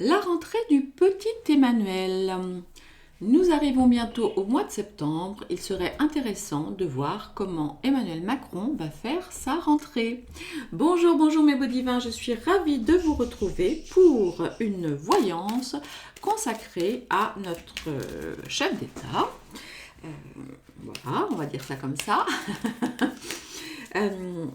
La rentrée du petit Emmanuel. Nous arrivons bientôt au mois de septembre. Il serait intéressant de voir comment Emmanuel Macron va faire sa rentrée. Bonjour, bonjour mes beaux divins, je suis ravie de vous retrouver pour une voyance consacrée à notre chef d'État. Voilà, on va dire ça comme ça.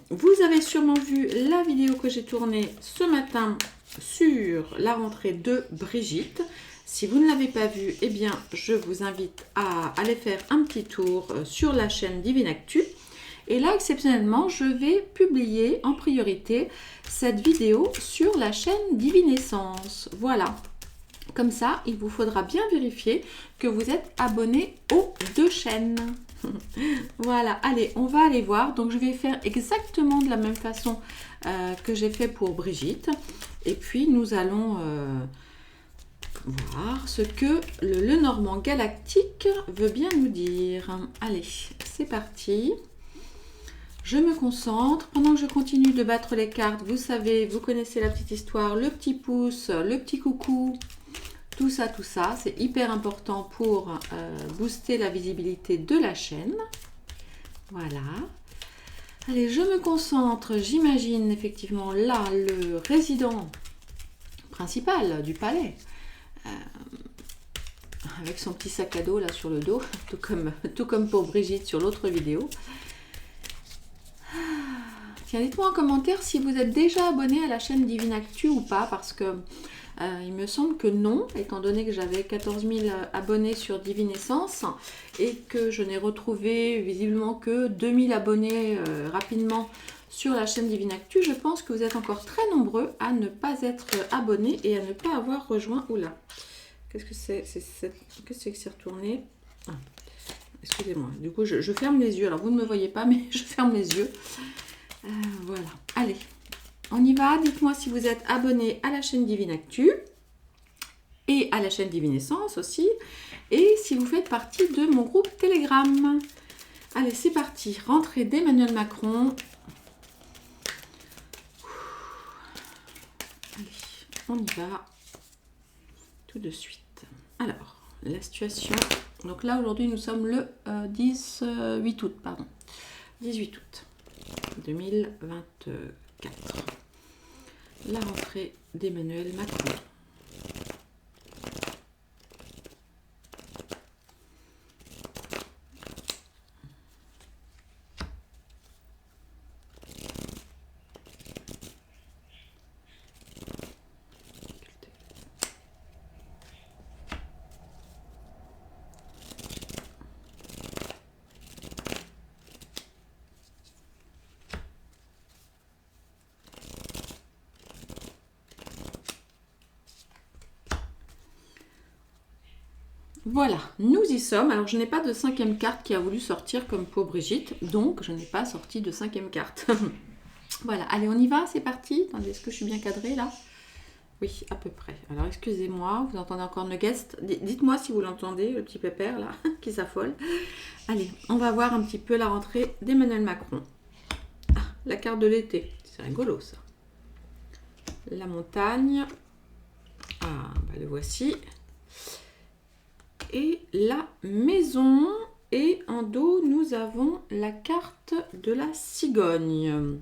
Vous avez sûrement vu la vidéo que j'ai tournée ce matin sur la rentrée de Brigitte. Si vous ne l'avez pas vue, eh bien, je vous invite à aller faire un petit tour sur la chaîne Divine Actu. Et là, exceptionnellement, je vais publier en priorité cette vidéo sur la chaîne Divine Essence. Voilà. Comme ça, il vous faudra bien vérifier que vous êtes abonné aux deux chaînes. Voilà, allez, on va aller voir. Donc, je vais faire exactement de la même façon que j'ai fait pour Brigitte. Et puis, nous allons voir ce que le Lenormand galactique veut bien nous dire. Allez, c'est parti. Je me concentre. Pendant que je continue de battre les cartes, vous savez, vous connaissez la petite histoire, le petit pouce, le petit coucou. Tout ça, c'est hyper important pour booster la visibilité de la chaîne. Voilà. Allez, je me concentre. J'imagine effectivement là le résident principal du palais. Avec son petit sac à dos là sur le dos, tout comme pour Brigitte sur l'autre vidéo. Tiens, dites-moi en commentaire si vous êtes déjà abonné à la chaîne Divine Actu ou pas, parce que il me semble que non, étant donné que j'avais 14 000 abonnés sur Divine Essence et que je n'ai retrouvé visiblement que 2000 abonnés rapidement sur la chaîne Divine Actu. Je pense que vous êtes encore très nombreux à ne pas être abonnés et à ne pas avoir rejoint. Oula, qu'est-ce que c'est? Qu'est-ce que c'est retourné? Ah, excusez-moi, du coup je ferme les yeux. Alors vous ne me voyez pas, mais je ferme les yeux. Voilà, allez. On y va, dites-moi si vous êtes abonné à la chaîne Divine Actu et à la chaîne Divine Essence aussi, et si vous faites partie de mon groupe Telegram. Allez, c'est parti, rentrée d'Emmanuel Macron. Allez, on y va tout de suite. Alors, la situation, donc là aujourd'hui nous sommes le 18 août, pardon, 18 août 2024. La rentrée d'Emmanuel Macron. Voilà, nous y sommes. Alors, je n'ai pas de cinquième carte qui a voulu sortir comme pour Brigitte, donc je n'ai pas sorti de cinquième carte. Voilà, allez, on y va, c'est parti. Attendez, est-ce que je suis bien cadrée là? Oui, à peu près. Alors, excusez-moi, vous entendez encore le guest. Dites-moi si vous l'entendez, le petit pépère là, qui s'affole. Allez, on va voir un petit peu la rentrée d'Emmanuel Macron. Ah, la carte de l'été, c'est rigolo ça. La montagne. Ah, bah, le voici. Et la maison, et en dos nous avons la carte de la cigogne.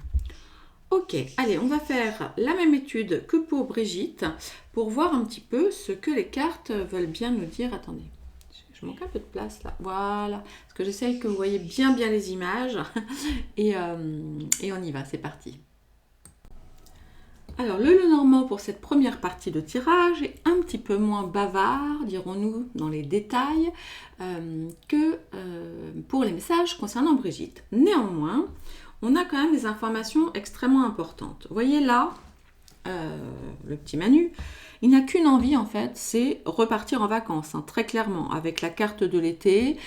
Ok, allez, on va faire la même étude que pour Brigitte pour voir un petit peu ce que les cartes veulent bien nous dire. Attendez, je manque un peu de place là, voilà, parce que j'essaye que vous voyez bien les images et on y va, c'est parti. Alors, le Lenormand pour cette première partie de tirage est un petit peu moins bavard, dirons-nous, dans les détails, que pour les messages concernant Brigitte. Néanmoins, on a quand même des informations extrêmement importantes. Vous voyez là, le petit Manu, il n'a qu'une envie en fait, c'est repartir en vacances, hein, très clairement. Avec la carte de l'été,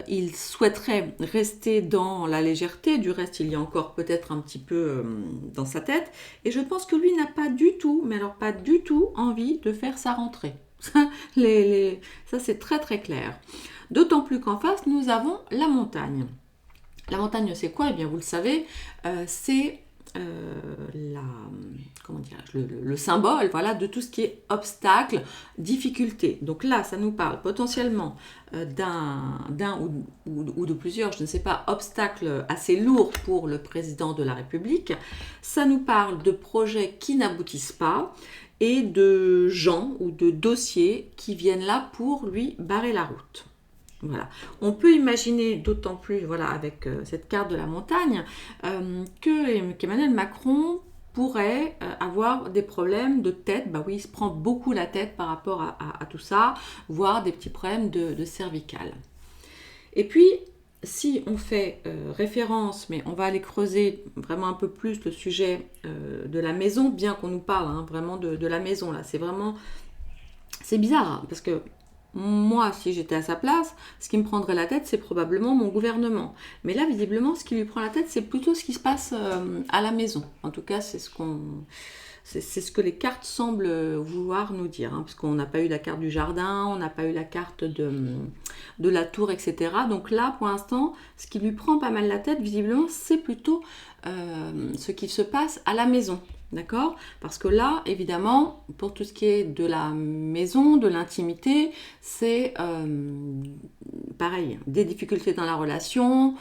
il souhaiterait rester dans la légèreté, du reste il y a encore peut-être un petit peu dans sa tête, et je pense que lui n'a pas du tout, mais alors pas du tout envie de faire sa rentrée. Ça c'est très très clair. D'autant plus qu'en face, nous avons la montagne. La montagne, c'est quoi? Eh bien, vous le savez, c'est comment dirais-je, le symbole, voilà, de tout ce qui est obstacle, difficulté. Donc là, ça nous parle potentiellement d'un ou de plusieurs, je ne sais pas, obstacles assez lourds pour le président de la République. Ça nous parle de projets qui n'aboutissent pas et de gens ou de dossiers qui viennent là pour lui barrer la route. Voilà. On peut imaginer d'autant plus, voilà, avec cette carte de la montagne, qu'Emmanuel Macron pourrait avoir des problèmes de tête. Bah oui, il se prend beaucoup la tête par rapport à tout ça, voire des petits problèmes de cervicale. Et puis, si on fait référence, mais on va aller creuser vraiment un peu plus le sujet de la maison, bien qu'on nous parle vraiment de la maison, là, c'est bizarre, hein, parce que moi, si j'étais à sa place, ce qui me prendrait la tête, c'est probablement mon gouvernement. Mais là, visiblement, ce qui lui prend la tête, c'est plutôt ce qui se passe à la maison. En tout cas, c'est ce que les cartes semblent vouloir nous dire. Parce qu'on n'a pas eu la carte du jardin, on n'a pas eu la carte de la tour, etc. Donc là, pour l'instant, ce qui lui prend pas mal la tête, visiblement, c'est plutôt ce qui se passe à la maison. D'accord? Parce que là, évidemment, pour tout ce qui est de la maison, de l'intimité, c'est pareil, des difficultés dans la relation,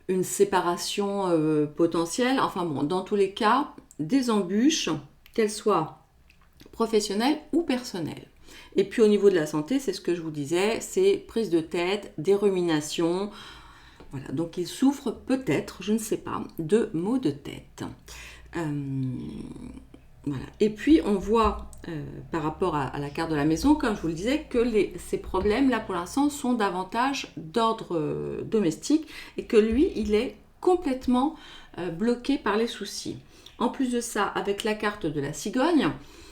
une séparation potentielle, enfin bon, dans tous les cas, des embûches, qu'elles soient professionnelles ou personnelles. Et puis au niveau de la santé, c'est ce que je vous disais, c'est prise de tête, des ruminations. Voilà, donc il souffre peut-être, je ne sais pas, de maux de tête. Voilà. Et puis on voit par rapport à la carte de la maison, comme je vous le disais, que ces problèmes là pour l'instant sont davantage d'ordre domestique et que lui il est complètement bloqué par les soucis. En plus de ça, avec la carte de la cigogne,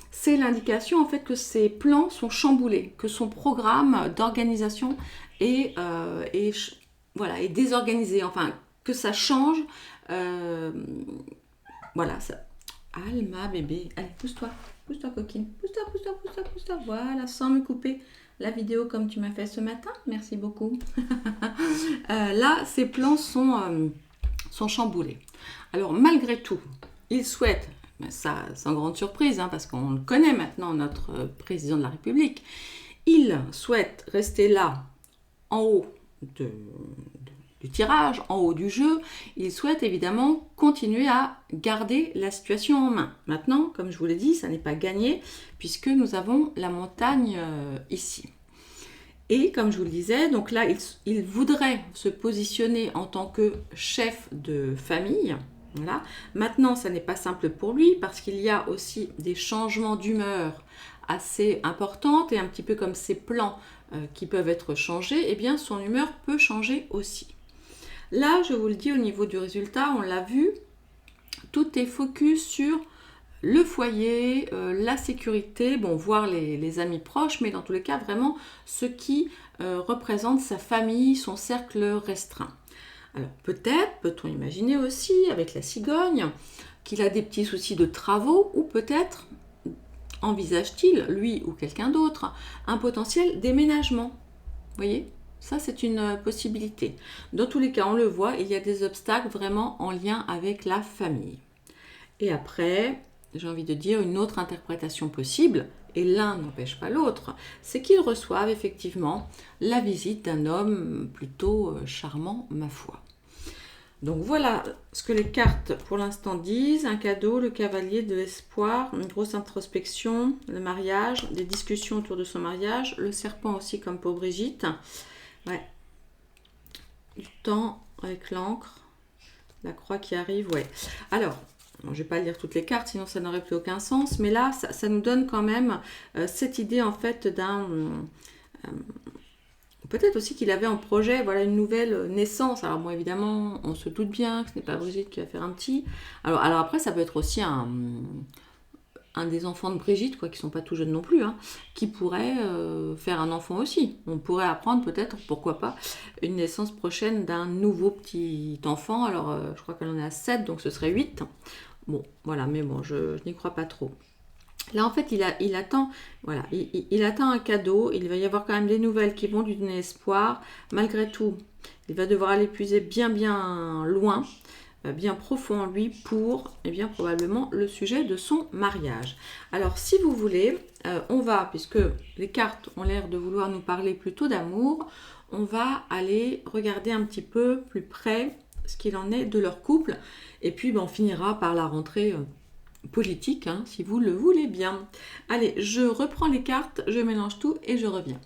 c'est l'indication en fait que ses plans sont chamboulés, que son programme d'organisation est désorganisé, enfin que ça change. Voilà, ça. Alma, bébé. Allez, pousse-toi coquine. Pousse-toi. Voilà, sans me couper la vidéo comme tu m'as fait ce matin. Merci beaucoup. Là, ces plans sont chamboulés. Alors, malgré tout, il souhaite, ça sans grande surprise, parce qu'on le connaît maintenant, notre président de la République, il souhaite rester là, en haut du tirage, en haut du jeu. Il souhaite évidemment continuer à garder la situation en main. Maintenant, comme je vous l'ai dit, ça n'est pas gagné puisque nous avons la montagne ici. Et comme je vous le disais, donc là, il voudrait se positionner en tant que chef de famille. Voilà. Maintenant, ça n'est pas simple pour lui parce qu'il y a aussi des changements d'humeur assez importantes et un petit peu comme ses plans qui peuvent être changés, eh bien son humeur peut changer aussi. Là, je vous le dis, au niveau du résultat, on l'a vu, tout est focus sur le foyer, la sécurité, bon, voire les amis proches, mais dans tous les cas, vraiment ce qui représente sa famille, son cercle restreint. Alors peut-être, peut-on imaginer aussi, avec la cigogne, qu'il a des petits soucis de travaux, ou peut-être envisage-t-il, lui ou quelqu'un d'autre, un potentiel déménagement. Vous voyez ? Ça, c'est une possibilité. Dans tous les cas, on le voit, il y a des obstacles vraiment en lien avec la famille. Et après, j'ai envie de dire une autre interprétation possible, et l'un n'empêche pas l'autre, c'est qu'ils reçoivent effectivement la visite d'un homme plutôt charmant, ma foi. Donc voilà ce que les cartes pour l'instant disent. Un cadeau, le cavalier de l'espoir, une grosse introspection, le mariage, des discussions autour de son mariage, le serpent aussi comme pour Brigitte. Ouais. Du temps avec l'encre, la croix qui arrive, ouais. Alors, je ne vais pas lire toutes les cartes, sinon ça n'aurait plus aucun sens. Mais là, ça nous donne quand même cette idée en fait d'un... peut-être aussi qu'il avait en projet une nouvelle naissance. Alors bon, évidemment, on se doute bien que ce n'est pas Brigitte qui va faire un petit. Alors après, ça peut être aussi un des enfants de Brigitte, qui ne sont pas tout jeunes non plus, qui pourrait faire un enfant aussi. On pourrait apprendre peut-être, pourquoi pas, une naissance prochaine d'un nouveau petit enfant. Alors, je crois qu'elle en est à 7, donc ce serait 8. Bon, voilà, mais bon, je n'y crois pas trop. Là, en fait, il attend, voilà, il attend un cadeau. Il va y avoir quand même des nouvelles qui vont lui donner espoir. Malgré tout, il va devoir aller puiser bien loin. bien profond en lui pour, eh bien, probablement le sujet de son mariage. Alors, si vous voulez, on va, puisque les cartes ont l'air de vouloir nous parler plutôt d'amour, on va aller regarder un petit peu plus près ce qu'il en est de leur couple. Et puis, ben, on finira par la rentrée politique, hein, si vous le voulez bien. Allez, je reprends les cartes, je mélange tout et je reviens.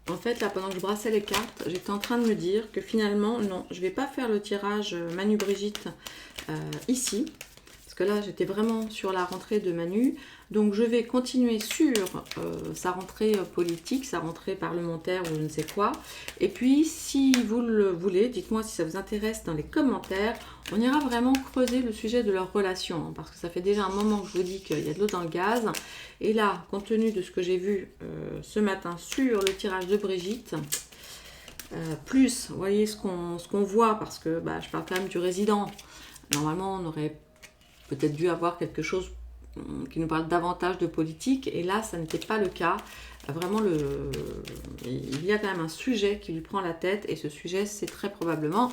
En fait, là, pendant que je brassais les cartes, j'étais en train de me dire que finalement, non, je ne vais pas faire le tirage Manu Brigitte ici. Parce que là, j'étais vraiment sur la rentrée de Manu. Donc, je vais continuer sur sa rentrée politique, sa rentrée parlementaire ou je ne sais quoi. Et puis, si vous le voulez, dites-moi si ça vous intéresse dans les commentaires. On ira vraiment creuser le sujet de leur relation. Hein, parce que ça fait déjà un moment que je vous dis qu'il y a de l'eau dans le gaz. Et là, compte tenu de ce que j'ai vu ce matin sur le tirage de Brigitte, plus, vous voyez ce qu'on voit, parce que bah, je parle quand même du résident. Normalement, on aurait peut-être dû avoir quelque chose qui nous parle davantage de politique, et là, ça n'était pas le cas. Vraiment, il y a quand même un sujet qui lui prend la tête, et ce sujet, c'est très probablement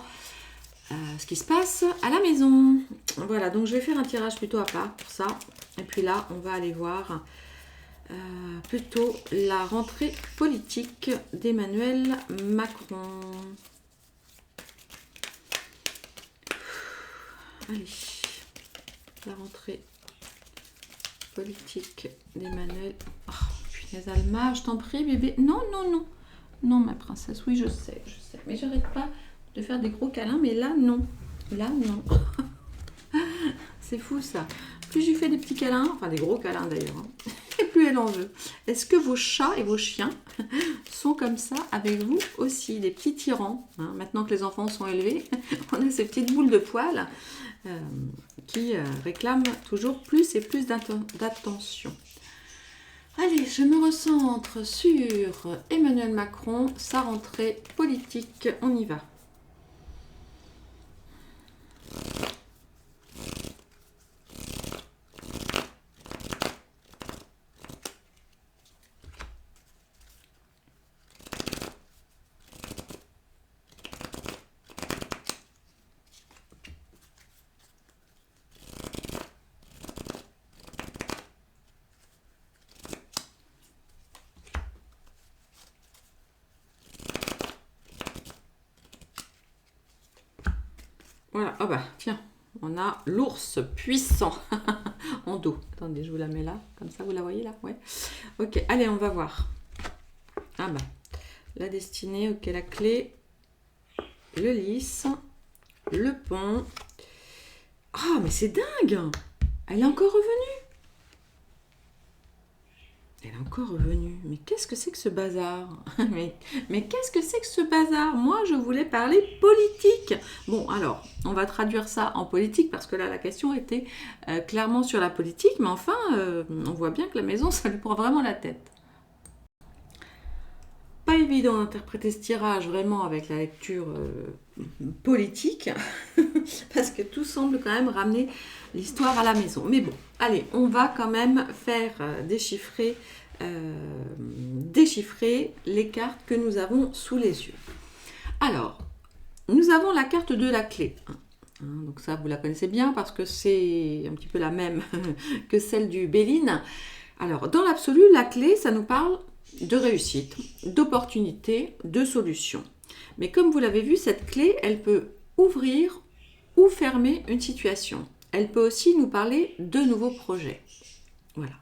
ce qui se passe à la maison. Voilà, donc je vais faire un tirage plutôt à part pour ça. Et puis là, on va aller voir plutôt la rentrée politique d'Emmanuel Macron. Allez, la rentrée politique d'Emmanuel. Oh, punaise Alma, je t'en prie, bébé. Non, non, non. Non, ma princesse, oui, je sais. Mais j'arrête pas de faire des gros câlins, mais là, non. Là, non. C'est fou, ça. Plus je lui fais des petits câlins, enfin des gros câlins d'ailleurs, hein, et plus elle en veut. Est-ce que vos chats et vos chiens sont comme ça avec vous aussi, des petits tyrans, hein? Maintenant que les enfants sont élevés, on a ces petites boules de poils qui réclament toujours plus et plus d'attention. Allez, je me recentre sur Emmanuel Macron, sa rentrée politique. On y va. Voilà, oh bah tiens, on a l'ours puissant en dos. Attendez, je vous la mets là, comme ça vous la voyez là, ouais. Ok, allez, on va voir. Ah bah, la destinée, ok, la clé, le lys, le pont. Ah, mais c'est dingue! Elle est encore revenue! Elle est encore revenue. Mais qu'est-ce que c'est que ce bazar? mais qu'est-ce que c'est que ce bazar? Moi, je voulais parler politique. Bon, alors, on va traduire ça en politique parce que là, la question était clairement sur la politique. Mais enfin, on voit bien que la maison, ça lui prend vraiment la tête. Pas évident d'interpréter ce tirage vraiment avec la lecture politique parce que tout semble quand même ramener l'histoire à la maison. Mais bon, allez, on va quand même faire déchiffrer les cartes que nous avons sous les yeux. Alors, nous avons la carte de la clé. Donc ça, vous la connaissez bien parce que c'est un petit peu la même que celle du Béline. Alors, dans l'absolu, la clé, ça nous parle de réussite, d'opportunité, de solution. Mais comme vous l'avez vu, cette clé, elle peut ouvrir ou fermer une situation. Elle peut aussi nous parler de nouveaux projets. Voilà.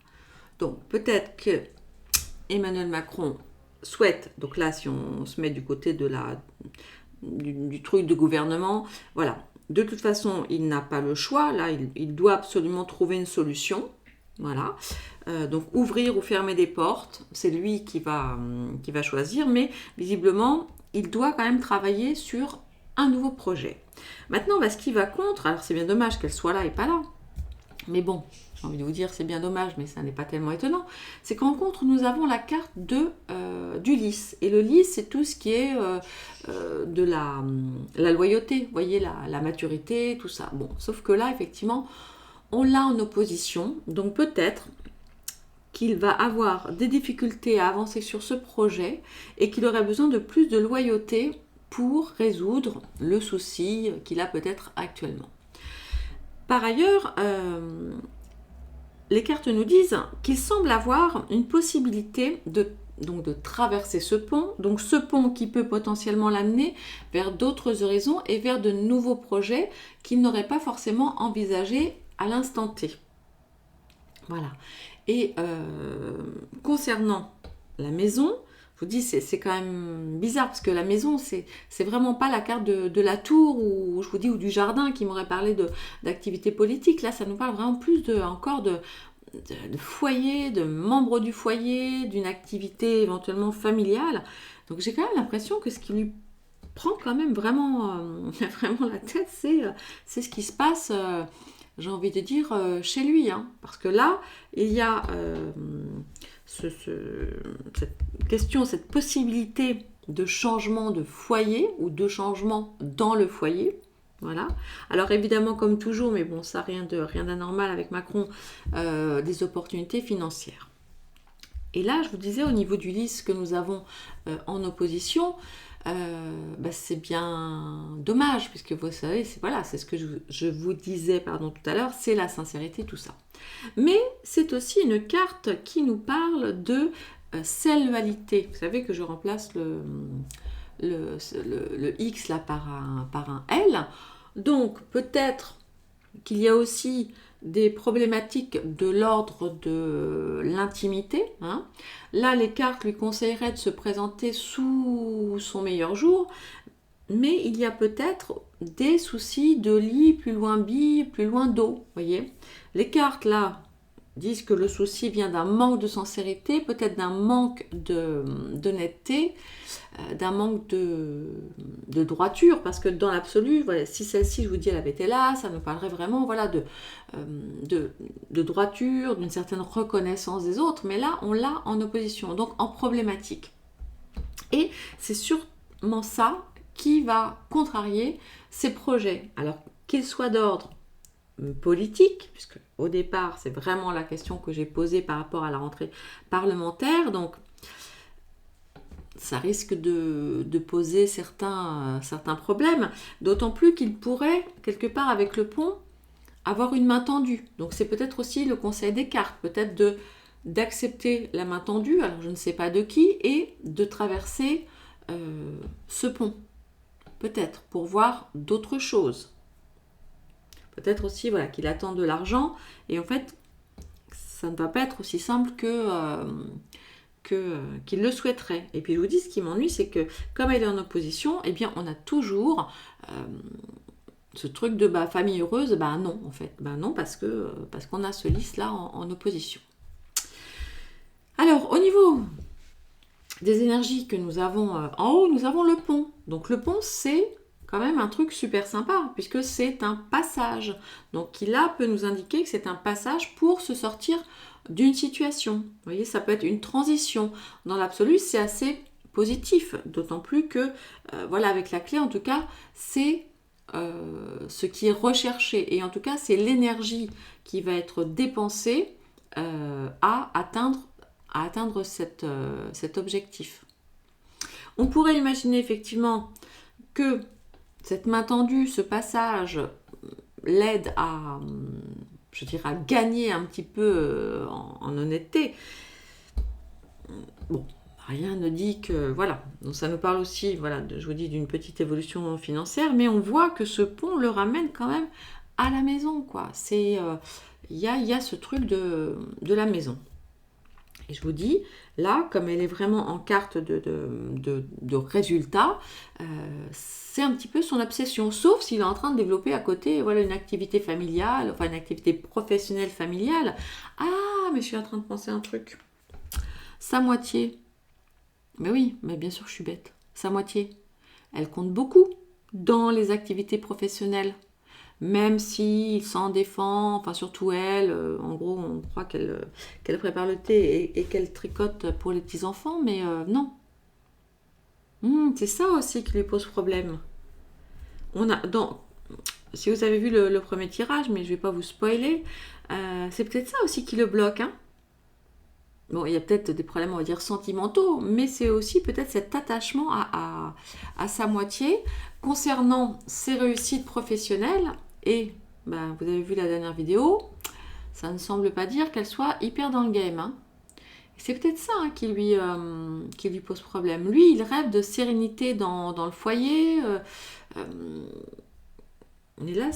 Donc, peut-être que Emmanuel Macron souhaite, donc là, si on se met du côté de du truc de gouvernement, voilà. De toute façon, il n'a pas le choix. Là, il doit absolument trouver une solution. Voilà, donc ouvrir ou fermer des portes, c'est lui qui va choisir, mais visiblement, il doit quand même travailler sur un nouveau projet. Maintenant, ce qui va contre, alors c'est bien dommage qu'elle soit là et pas là, mais bon, j'ai envie de vous dire c'est bien dommage, mais ça n'est pas tellement étonnant, c'est qu'en contre, nous avons la carte du lys, et le lys, c'est tout ce qui est de la loyauté, vous voyez, la maturité, tout ça. Bon, sauf que là, effectivement, on l'a en opposition, donc peut-être qu'il va avoir des difficultés à avancer sur ce projet et qu'il aurait besoin de plus de loyauté pour résoudre le souci qu'il a peut-être actuellement. Par ailleurs, les cartes nous disent qu'il semble avoir une possibilité de traverser ce pont, donc ce pont qui peut potentiellement l'amener vers d'autres horizons et vers de nouveaux projets qu'il n'aurait pas forcément envisagés à l'instant T. Voilà. Et concernant la maison, je vous dis, c'est quand même bizarre parce que la maison, c'est vraiment pas la carte de la tour ou je vous dis ou du jardin qui m'aurait parlé d'activité politique. Là, ça nous parle vraiment plus de foyer, de membres du foyer, d'une activité éventuellement familiale. Donc j'ai quand même l'impression que ce qui lui prend quand même vraiment, vraiment la tête, c'est ce qui se passe, j'ai envie de dire, chez lui. Hein. Parce que là, il y a cette question, cette possibilité de changement de foyer ou de changement dans le foyer. Voilà. Alors évidemment, comme toujours, mais bon, ça rien d'anormal avec Macron, des opportunités financières. Et là, je vous disais, au niveau du lys que nous avons en opposition, c'est bien dommage, puisque vous savez, c'est ce que je vous disais tout à l'heure, c'est la sincérité, tout ça. Mais c'est aussi une carte qui nous parle de cellualité. Vous savez que je remplace le X là par un L. Donc peut-être qu'il y a aussi des problématiques de l'ordre de l'intimité. Hein. Là, les cartes lui conseilleraient de se présenter sous son meilleur jour, mais il y a peut-être des soucis de lit, plus loin bi, plus loin do. Voyez, les cartes là disent que le souci vient d'un manque de sincérité, peut-être d'un manque d'honnêteté, d'un manque de droiture, parce que dans l'absolu, voilà, si celle-ci, je vous dis, elle avait été là, ça nous parlerait vraiment de droiture, d'une certaine reconnaissance des autres, mais là, on l'a en opposition, donc en problématique. Et c'est sûrement ça qui va contrarier ces projets, alors qu'ils soient d'ordre politique, puisque au départ, c'est vraiment la question que j'ai posée par rapport à la rentrée parlementaire, donc ça risque de poser certains problèmes, d'autant plus qu'il pourrait, quelque part avec le pont, avoir une main tendue. Donc c'est peut-être aussi le conseil des cartes, peut-être d'accepter la main tendue, alors je ne sais pas de qui, et de traverser ce pont, peut-être, pour voir d'autres choses. Peut-être aussi qu'il attend de l'argent, et en fait, ça ne va pas être aussi simple qu'il le souhaiterait. Et puis je vous dis, ce qui m'ennuie, c'est que comme elle est en opposition, eh bien on a toujours ce truc de famille heureuse, non en fait, non parce qu'on a ce lys là en opposition. Alors au niveau des énergies que nous avons en haut, nous avons le pont. Donc le pont, c'est quand même un truc super sympa, puisque c'est un passage. Donc qui là peut nous indiquer que c'est un passage pour se sortir d'une situation. Vous voyez, ça peut être une transition. Dans l'absolu, c'est assez positif, d'autant plus que, avec la clé, en tout cas, c'est ce qui est recherché. Et en tout cas, c'est l'énergie qui va être dépensée à atteindre cet objectif. On pourrait imaginer effectivement que cette main tendue, ce passage, l'aide à gagner un petit peu en honnêteté. Bon, rien ne dit que, donc ça nous parle aussi, je vous dis, d'une petite évolution financière, mais on voit que ce pont le ramène quand même à la maison, quoi. C'est, il y a ce truc de la maison. Et je vous dis, là, comme elle est vraiment en carte de résultat, c'est un petit peu son obsession, sauf s'il est en train de développer à côté une activité familiale, une activité professionnelle familiale. Ah, mais je suis en train de penser à un truc. Sa moitié. Mais oui, mais bien sûr, je suis bête. Sa moitié, elle compte beaucoup dans les activités professionnelles. Même s'il s'en défend, surtout elle, en gros, on croit qu'elle prépare le thé et qu'elle tricote pour les petits-enfants, mais non. C'est ça aussi qui lui pose problème. Si vous avez vu le premier tirage, mais je ne vais pas vous spoiler, c'est peut-être ça aussi qui le bloque. Hein. bon, il y a peut-être des problèmes, on va dire, sentimentaux, mais c'est aussi peut-être cet attachement à sa moitié concernant ses réussites professionnelles. Et ben, vous avez vu la dernière vidéo, ça ne semble pas dire qu'elle soit hyper dans le game, hein. C'est peut-être ça, hein, qui lui pose problème. Lui, il rêve de sérénité dans le foyer. Et là,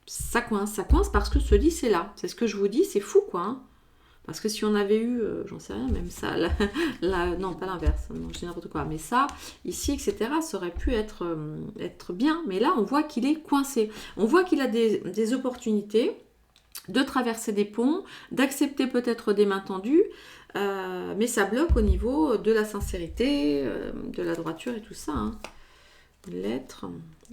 ça coince parce que ce lit, c'est là. C'est ce que je vous dis, c'est fou, quoi, hein. Parce que si on avait eu, j'en sais rien, même ça, non, pas l'inverse, non, je dis n'importe quoi, mais ça, ici, etc., ça aurait pu être bien. Mais là, on voit qu'il est coincé. On voit qu'il a des opportunités de traverser des ponts, d'accepter peut-être des mains tendues, mais ça bloque au niveau de la sincérité, de la droiture et tout ça, hein. Une lettre,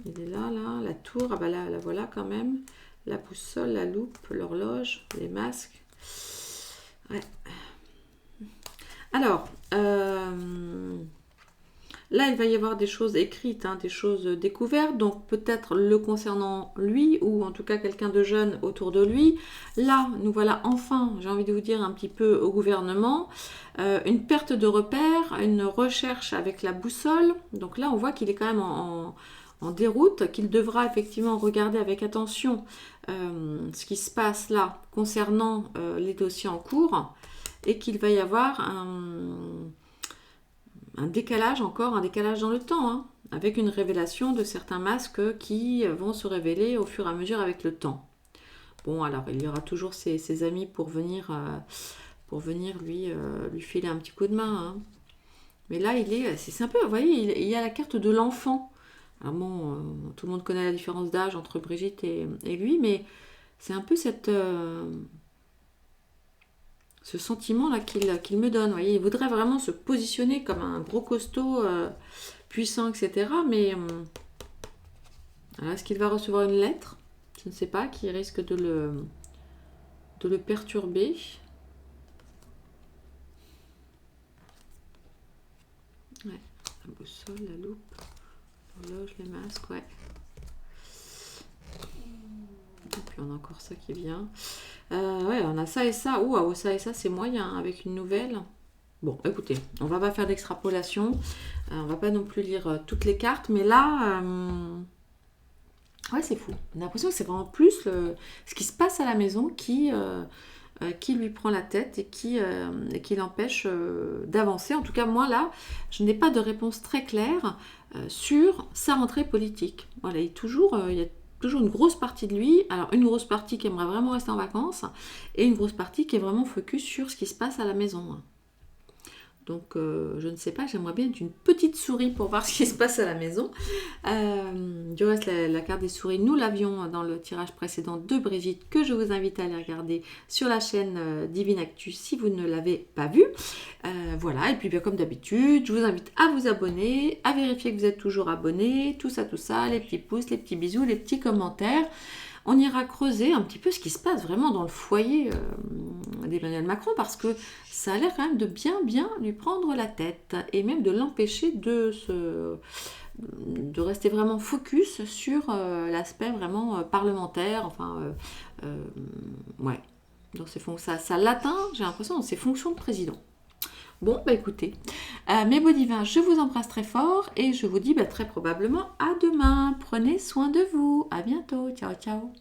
il est là, la tour, ah bah là, la voilà quand même, la boussole, la loupe, l'horloge, les masques. Ouais. Alors, là, il va y avoir des choses écrites, hein, des choses découvertes, donc peut-être le concernant lui, ou en tout cas quelqu'un de jeune autour de lui. Là, nous voilà enfin, j'ai envie de vous dire, un petit peu au gouvernement. Une perte de repère, une recherche avec la boussole. Donc là, on voit qu'il est quand même en déroute, qu'il devra effectivement regarder avec attention ce qui se passe là concernant les dossiers en cours, et qu'il va y avoir un décalage dans le temps, hein, avec une révélation de certains masques qui vont se révéler au fur et à mesure avec le temps. Bon, alors il y aura toujours ses amis pour venir lui filer un petit coup de main, hein. Mais là, c'est un peu, vous voyez, il y a la carte de l'enfant. Alors bon, tout le monde connaît la différence d'âge entre Brigitte et lui, mais c'est un peu ce sentiment-là qu'il me donne. Vous voyez, il voudrait vraiment se positionner comme un gros costaud, puissant, etc. Mais alors, est-ce qu'il va recevoir une lettre? Je ne sais pas, qui risque de le perturber. Ouais, la boussole, la loupe, l'horloge, les masques, ouais. Et puis on a encore ça qui vient. Ouais, on a ça et ça. Ouh, ça et ça, c'est moyen, hein, avec une nouvelle. Bon, écoutez, on va pas faire d'extrapolation. On va pas non plus lire toutes les cartes, mais là, ouais, c'est fou. On a l'impression que c'est vraiment plus ce qui se passe à la maison qui lui prend la tête et qui l'empêche d'avancer. En tout cas, moi, là, je n'ai pas de réponse très claire sur sa rentrée politique. Voilà, il y a toujours une grosse partie de lui, alors une grosse partie qui aimerait vraiment rester en vacances, et une grosse partie qui est vraiment focus sur ce qui se passe à la maison. Donc, je ne sais pas, j'aimerais bien être une petite souris pour voir ce qui se passe à la maison. Du reste, la carte des souris, nous l'avions dans le tirage précédent de Brigitte, que je vous invite à aller regarder sur la chaîne Divine Actu si vous ne l'avez pas vue. Voilà, et puis bien comme d'habitude, je vous invite à vous abonner, à vérifier que vous êtes toujours abonné, tout ça, les petits pouces, les petits bisous, les petits commentaires. On ira creuser un petit peu ce qui se passe vraiment dans le foyer d'Emmanuel Macron, parce que ça a l'air quand même de bien lui prendre la tête, et même de l'empêcher de rester vraiment focus sur l'aspect vraiment parlementaire, enfin, ouais. Donc ça l'atteint, j'ai l'impression, dans ses fonctions de président. Bon, bah écoutez, mes beaux divins, je vous embrasse très fort, et je vous dis très probablement à demain. Prenez soin de vous. À bientôt. Ciao, ciao.